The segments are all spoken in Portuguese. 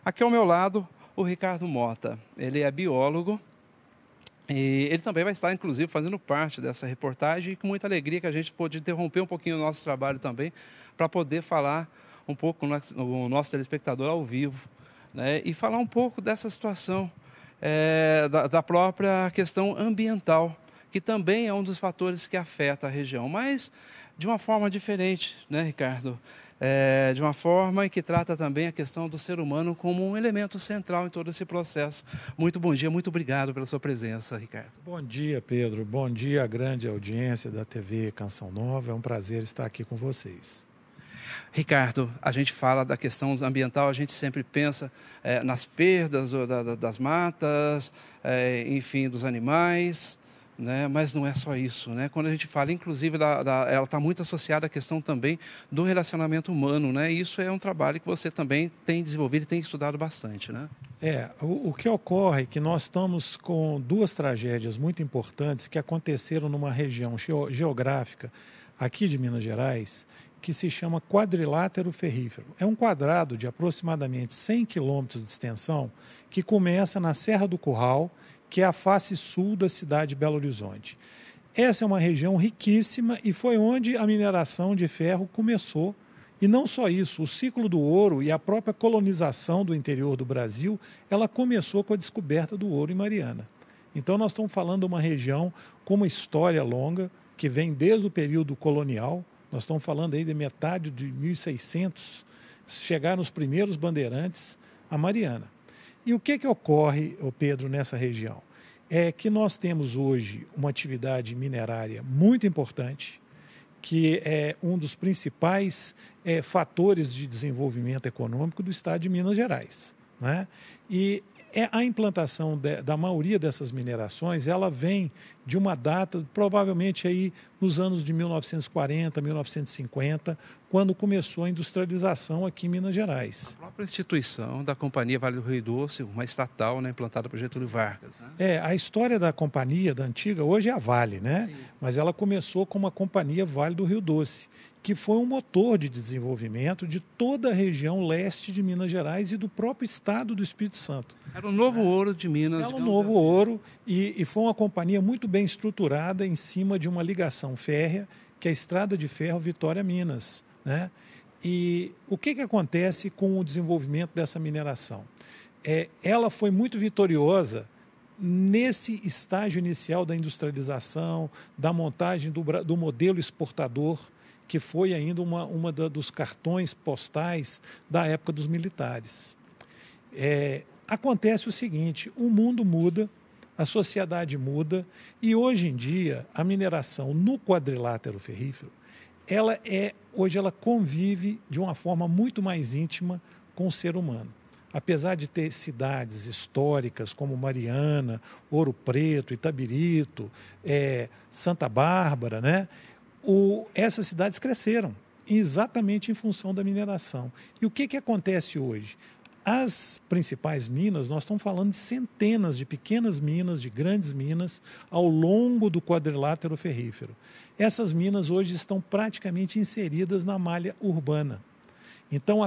Aqui ao meu lado, o Ricardo Mota. Ele é biólogo e ele também vai estar, inclusive, fazendo parte dessa reportagem e com muita alegria que a gente pôde interromper um pouquinho o nosso trabalho também para poder falar um pouco com o nosso telespectador ao vivo, né? E falar um pouco dessa situação da própria questão ambiental, que também é um dos fatores que afeta a região, mas de uma forma diferente, né, Ricardo? De uma forma em que trata também a questão do ser humano como um elemento central em todo esse processo. Muito bom dia, muito obrigado pela sua presença, Ricardo. Bom dia, Pedro. Bom dia à grande audiência da TV Canção Nova. É um prazer estar aqui com vocês. Ricardo, a gente fala da questão ambiental, a gente sempre pensa nas perdas das matas, enfim, dos animais, né? Mas não é só isso, né? Quando a gente fala, inclusive, ela está muito associada à questão também do relacionamento humano, né? E isso é um trabalho que você também tem desenvolvido e tem estudado bastante, né? O que ocorre é que nós estamos com duas tragédias muito importantes que aconteceram numa região geográfica aqui de Minas Gerais, que se chama quadrilátero ferrífero. É um quadrado de aproximadamente 100 quilômetros de extensão que começa na Serra do Curral, que é a face sul da cidade de Belo Horizonte. Essa é uma região riquíssima e foi onde a mineração de ferro começou. E não só isso, o ciclo do ouro e a própria colonização do interior do Brasil, ela começou com a descoberta do ouro em Mariana. Então nós estamos falando de uma região com uma história longa, que vem desde o período colonial. Nós estamos falando aí de metade de 1600, chegaram os primeiros bandeirantes a Mariana. E o que ocorre, Pedro, nessa região? É que nós temos hoje uma atividade minerária muito importante, que é um dos principais fatores de desenvolvimento econômico do estado de Minas Gerais, né? E a implantação da maioria dessas minerações, ela vem de uma data, provavelmente aí nos anos de 1940, 1950, quando começou a industrialização aqui em Minas Gerais. A própria instituição da Companhia Vale do Rio Doce, uma estatal, né, implantada por Getúlio Vargas, né? A história da companhia, da antiga, hoje é a Vale, né? Sim. Mas ela começou com uma Companhia Vale do Rio Doce, que foi um motor de desenvolvimento de toda a região leste de Minas Gerais e do próprio estado do Espírito Santo. Era o novo ouro de Minas. Era um novo ouro e foi uma companhia muito bem estruturada em cima de uma ligação férrea, que é a Estrada de Ferro Vitória-Minas, né? E o que acontece com o desenvolvimento dessa mineração? Ela foi muito vitoriosa nesse estágio inicial da industrialização, da montagem do modelo exportador, que foi ainda dos cartões postais da época dos militares. Acontece o seguinte, o mundo muda, a sociedade muda e hoje em dia a mineração no quadrilátero ferrífero, hoje ela convive de uma forma muito mais íntima com o ser humano. Apesar de ter cidades históricas como Mariana, Ouro Preto, Itabirito, Santa Bárbara, né? Essas cidades cresceram exatamente em função da mineração. E o que acontece hoje? As principais minas, nós estamos falando de centenas de pequenas minas, de grandes minas, ao longo do quadrilátero ferrífero. Essas minas hoje estão praticamente inseridas na malha urbana. Então,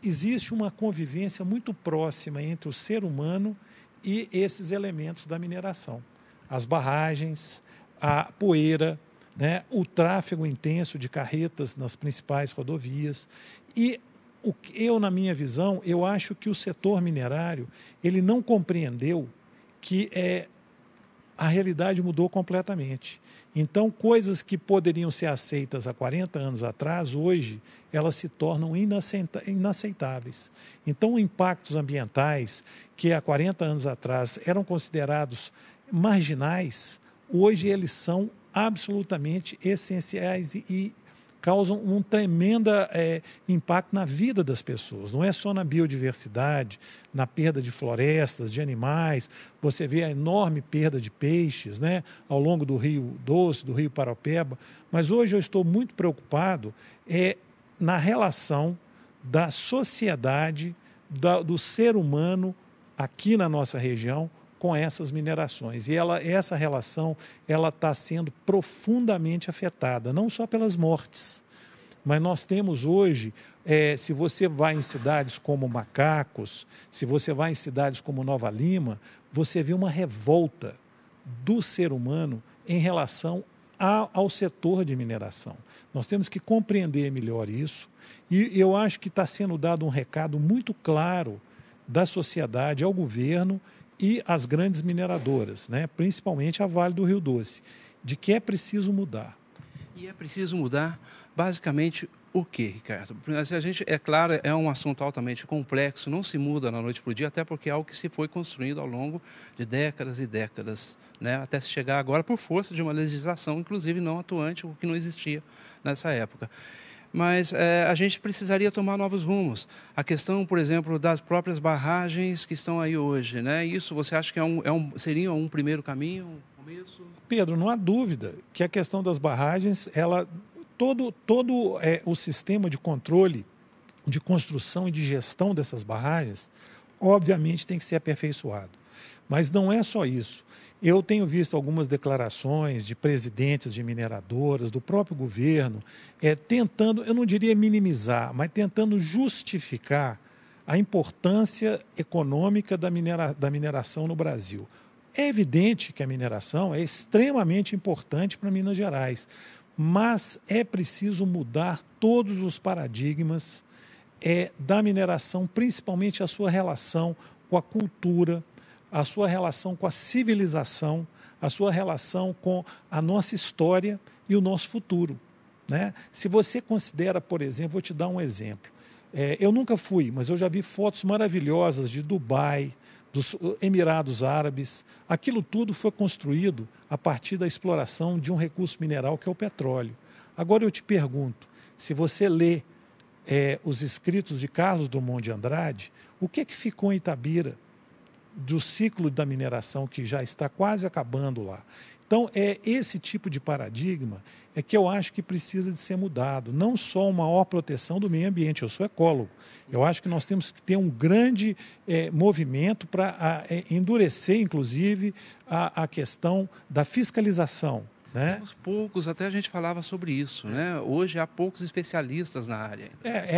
existe uma convivência muito próxima entre o ser humano e esses elementos da mineração. As barragens, a poeira, né, o tráfego intenso de carretas nas principais rodovias. E na minha visão, eu acho que o setor minerário ele não compreendeu que a realidade mudou completamente. Então, coisas que poderiam ser aceitas há 40 anos atrás, hoje, elas se tornam inaceitáveis. Então, impactos ambientais que há 40 anos atrás eram considerados marginais, hoje eles são absolutamente essenciais e causam um tremendo impacto na vida das pessoas. Não é só na biodiversidade, na perda de florestas, de animais. Você vê a enorme perda de peixes, né, ao longo do Rio Doce, do Rio Paraopeba. Mas hoje eu estou muito preocupado na relação da sociedade, do ser humano aqui na nossa região com essas minerações. E essa relação está sendo profundamente afetada, não só pelas mortes, mas nós temos hoje, se você vai em cidades como Macacos, se você vai em cidades como Nova Lima, você vê uma revolta do ser humano em relação ao setor de mineração. Nós temos que compreender melhor isso e eu acho que está sendo dado um recado muito claro da sociedade ao governo e às grandes mineradoras, né? Principalmente a Vale do Rio Doce, de que é preciso mudar. E é preciso mudar basicamente o quê, Ricardo? A gente, é claro, é um assunto altamente complexo, não se muda da noite para o dia, até porque é algo que se foi construindo ao longo de décadas e décadas, né? Até se chegar agora por força de uma legislação, inclusive não atuante, o que não existia nessa época. Mas a gente precisaria tomar novos rumos. A questão, por exemplo, das próprias barragens que estão aí hoje, né? Isso você acha que seria um primeiro caminho, um começo? Pedro, não há dúvida que a questão das barragens, todo o sistema de controle, de construção e de gestão dessas barragens, obviamente tem que ser aperfeiçoado. Mas não é só isso. Eu tenho visto algumas declarações de presidentes de mineradoras, do próprio governo, tentando, eu não diria minimizar, mas tentando justificar a importância econômica da mineração no Brasil. É evidente que a mineração é extremamente importante para Minas Gerais, mas é preciso mudar todos os paradigmas da mineração, principalmente a sua relação com a cultura, a sua relação com a civilização, a sua relação com a nossa história e o nosso futuro, né? Se você considera, por exemplo, vou te dar um exemplo. Eu nunca fui, mas eu já vi fotos maravilhosas de Dubai, dos Emirados Árabes. Aquilo tudo foi construído a partir da exploração de um recurso mineral que é o petróleo. Agora eu te pergunto, se você lê os escritos de Carlos Drummond de Andrade, o que ficou em Itabira do ciclo da mineração que já está quase acabando lá? Então, esse tipo de paradigma que eu acho que precisa de ser mudado. Não só uma maior proteção do meio ambiente, eu sou ecólogo. Eu acho que nós temos que ter um grande movimento para endurecer, inclusive, a questão da fiscalização, né? Aos poucos, até a gente falava sobre isso, né? Hoje há poucos especialistas na área.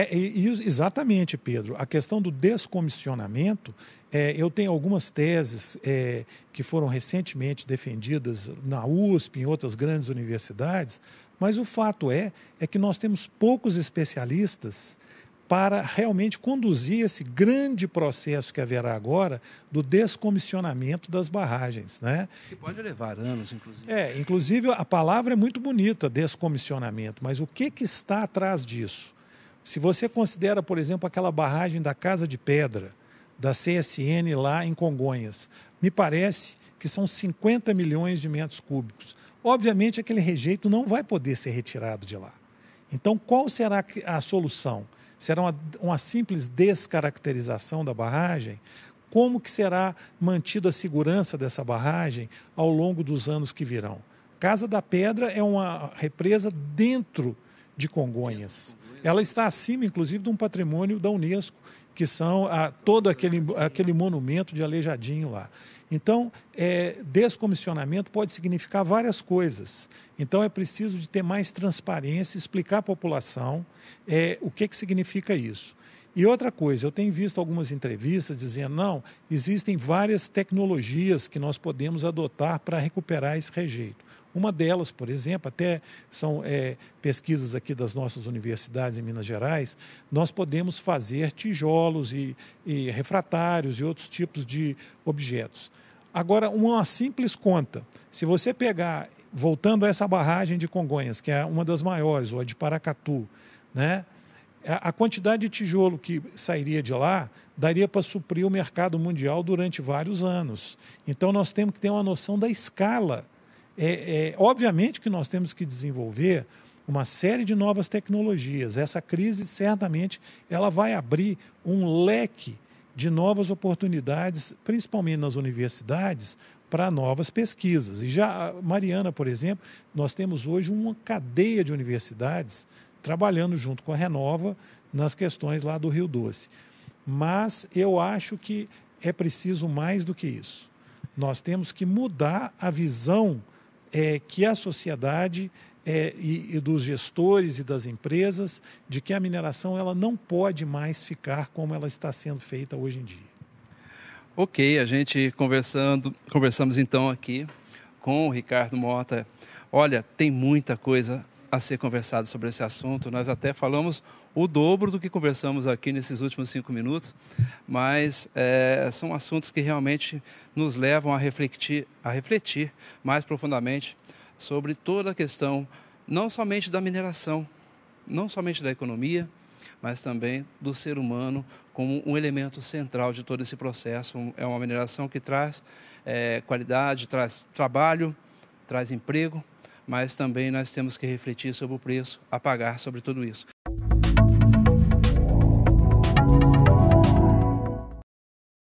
Exatamente, Pedro. A questão do descomissionamento, eu tenho algumas teses que foram recentemente defendidas na USP, em outras grandes universidades, mas o fato é que nós temos poucos especialistas para realmente conduzir esse grande processo que haverá agora do descomissionamento das barragens, né? Que pode levar anos, inclusive. Inclusive a palavra é muito bonita, descomissionamento, mas o que está atrás disso? Se você considera, por exemplo, aquela barragem da Casa de Pedra, da CSN lá em Congonhas, me parece que são 50 milhões de metros cúbicos. Obviamente aquele rejeito não vai poder ser retirado de lá. Então qual será a solução? Será uma simples descaracterização da barragem? Como que será mantida a segurança dessa barragem ao longo dos anos que virão? Casa da Pedra é uma represa dentro de Congonhas. Ela está acima, inclusive, de um patrimônio da Unesco, que são todo aquele monumento de Aleijadinho lá. Então, descomissionamento pode significar várias coisas. Então, é preciso de ter mais transparência, explicar à população o que significa isso. E outra coisa, eu tenho visto algumas entrevistas dizendo, não, existem várias tecnologias que nós podemos adotar para recuperar esse rejeito. Uma delas, por exemplo, até são pesquisas aqui das nossas universidades em Minas Gerais, nós podemos fazer tijolos e refratários e outros tipos de objetos. Agora, uma simples conta, se você pegar, voltando a essa barragem de Congonhas, que é uma das maiores, ou a de Paracatu, né? A quantidade de tijolo que sairia de lá daria para suprir o mercado mundial durante vários anos. Então, nós temos que ter uma noção da escala. Obviamente que nós temos que desenvolver uma série de novas tecnologias. Essa crise, certamente, ela vai abrir um leque de novas oportunidades, principalmente nas universidades, para novas pesquisas. E já, Mariana, por exemplo, nós temos hoje uma cadeia de universidades trabalhando junto com a Renova nas questões lá do Rio Doce. Mas eu acho que é preciso mais do que isso. Nós temos que mudar a visão que a sociedade e dos gestores e das empresas de que a mineração ela não pode mais ficar como ela está sendo feita hoje em dia. Ok, a gente conversamos então aqui com o Ricardo Mota. Olha, tem muita coisa a ser conversado sobre esse assunto. Nós até falamos o dobro do que conversamos aqui nesses últimos 5 minutos, mas são assuntos que realmente nos levam a refletir mais profundamente sobre toda a questão, não somente da mineração, não somente da economia, mas também do ser humano como um elemento central de todo esse processo. É uma mineração que traz qualidade, traz trabalho, traz emprego, mas também nós temos que refletir sobre o preço a pagar sobre tudo isso.